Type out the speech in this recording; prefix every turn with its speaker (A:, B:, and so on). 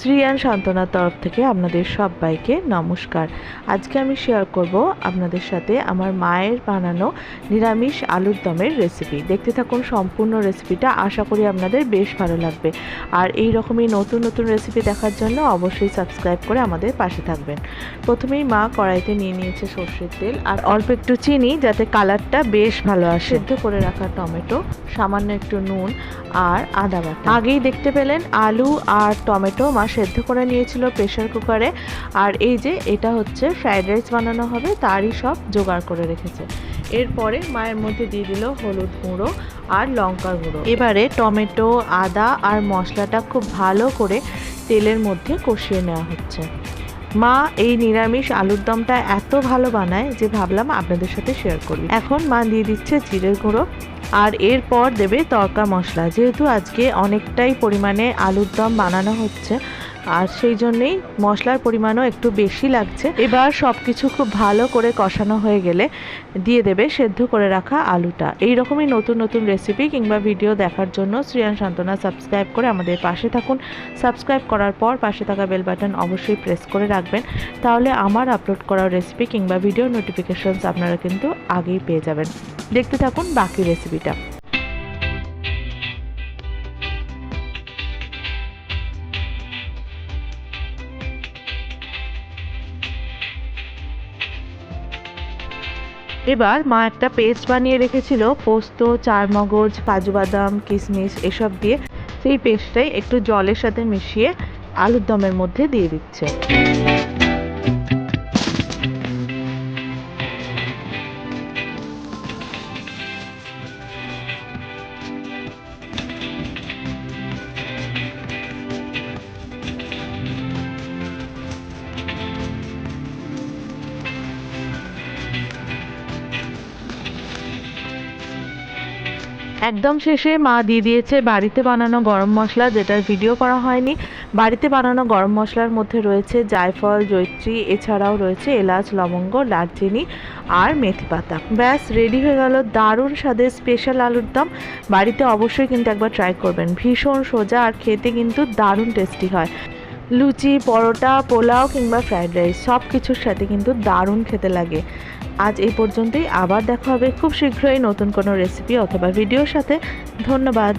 A: শ্রীয়ান সান্ত্বনার তরফ থেকে আপনাদের সবাইকে নমস্কার। আজকে আমি শেয়ার করব আপনাদের সাথে আমার মায়ের বানানো নিরামিষ আলুর দমের রেসিপি। দেখতে থাকুন সম্পূর্ণ রেসিপিটা, আশা করি আপনাদের বেশ ভালো লাগবে। আর এই রকমই নতুন নতুন রেসিপি দেখার জন্য অবশ্যই সাবস্ক্রাইব করে আমাদের পাশে থাকবেন। প্রথমেই মা কড়াইতে নিয়ে নিয়েছে সর্ষের তেল আর অল্প একটু চিনি, যাতে কালারটা বেশ ভালো আসে। সিদ্ধ করে রাখা টমেটো, সামান্য একটু নুন আর আদা বাটা। আগেই দেখতে পেলেন আলু আর টমেটো মা সেদ্ধ করে নিয়েছিল প্রেসার কুকারে। আর এই যে এটা হচ্ছে ফ্রাইড রাইস বানানো হবে, তারই সব জোগাড় করে রেখেছে। এরপরে মায়ের মধ্যে দিয়ে দিল হলুদ গুঁড়ো আর লঙ্কার গুঁড়ো। এবারে টমেটো, আদা আর মশলাটা খুব ভালো করে তেলের মধ্যে কষিয়ে নেওয়া হচ্ছে। মা এই নিরামিষ আলুর দমটা এত ভালো বানায় যে ভাবলাম আপনাদের সাথে শেয়ার করি। এখন মা দিয়ে দিচ্ছে জিরের গুঁড়ো আর এরপর দেবে তড়কা মশলা। যেহেতু আজকে অনেকটাই পরিমাণে আলুর দম বানানো হচ্ছে আর সেই জন্যেই মশলার পরিমাণও একটু বেশি লাগছে। এবার সব কিছু খুব ভালো করে কষানো হয়ে গেলে দিয়ে দেবে সেদ্ধ করে রাখা আলুটা। এই রকমই নতুন নতুন রেসিপি কিংবা ভিডিও দেখার জন্য শ্রীয়ান সান্ত্বনা সাবস্ক্রাইব করে আমাদের পাশে থাকুন। সাবস্ক্রাইব করার পর পাশে থাকা বেল বাটন অবশ্যই প্রেস করে রাখবেন, তাহলে আমার আপলোড করা রেসিপি কিংবা ভিডিও নোটিফিকেশনস আপনারা কিন্তু আগেই পেয়ে যাবেন। দেখতে থাকুন বাকি রেসিপিটা। এবার মা একটা পেস্ট বানিয়ে রেখেছিল পোস্ত, চারমগজ, কাজু বাদাম, কিশমিশ এসব দিয়ে। সেই পেস্টটাই একটু জলের সাথে মিশিয়ে আলুর দমের মধ্যে দিয়ে দিচ্ছে। একদম শেষে মা দিয়ে দিয়েছে বাড়িতে বানানো গরম মশলা, যেটার ভিডিও করা হয়নি। বাড়িতে বানানো গরম মশলার মধ্যে রয়েছে জায়ফল, জয়িত্রী, এছাড়াও রয়েছে এলাচ, লবঙ্গ, দারচিনি আর মেথি পাতা। ব্যাস রেডি হয়ে গেল দারুণ স্বাদের স্পেশাল আলুর দম। বাড়িতে অবশ্যই কিন্তু একবার ট্রাই করবেন, ভীষণ সোজা আর খেতে কিন্তু দারুণ টেস্টি হয়। লুচি, পরোটা, পোলাও কিংবা ফ্রাইড রাইস সব কিছুর সাথে কিন্তু দারুণ খেতে লাগে। আজ এই পর্যন্তই, আবার দেখা হবে খুব শীঘ্রই নতুন কোনো রেসিপি অথবা ভিডিওর সাথে। ধন্যবাদ।